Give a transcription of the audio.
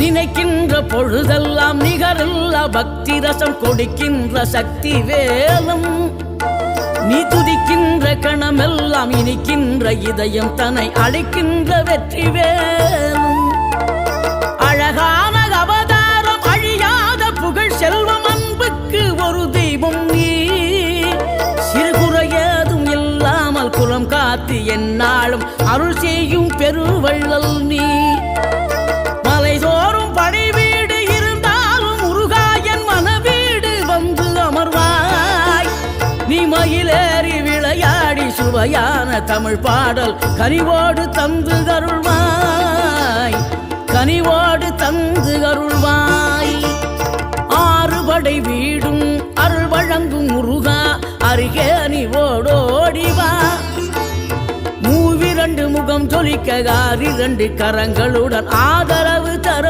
நினைக்கின்ற பொழுதெல்லாம் நிகரில்லா பக்தி ரசம் கொடுக்கின்ற சக்தி வேலும் நீ துதிக்கின்ற கணமெல்லாம் இனிக்கின்ற இதயம் தன்னை அழைக்கின்ற வெற்றி வேலும் அழகான அவதாரம் அழியாத புகழ் செல்வம் அன்புக்கு ஒரு தெய்வம் நீ சிறுகுறையதும் இல்லாமல் குலம் காத்து எந்நாளும் அருள் செய்யும் பெருவள்ளல் நீ மலைதோறும் படை வீடு இருந்தாலும் முருகாயன் மனவீடு வந்து அமர்வாய் நீ மயிலேறி விளையாடி சுவையான தமிழ் பாடல் கனிவோடு தந்து அருள்வாய் கனிவோடு தந்து அருள்வாய் ஆறுபடை வீடும் அருள் வழங்கும் முருகா அருகே நீ ஓடோடிவா மூவிரண்டு முகம் ஜொலிக்க 6 கரங்களுடன் ஆதரவு தரும்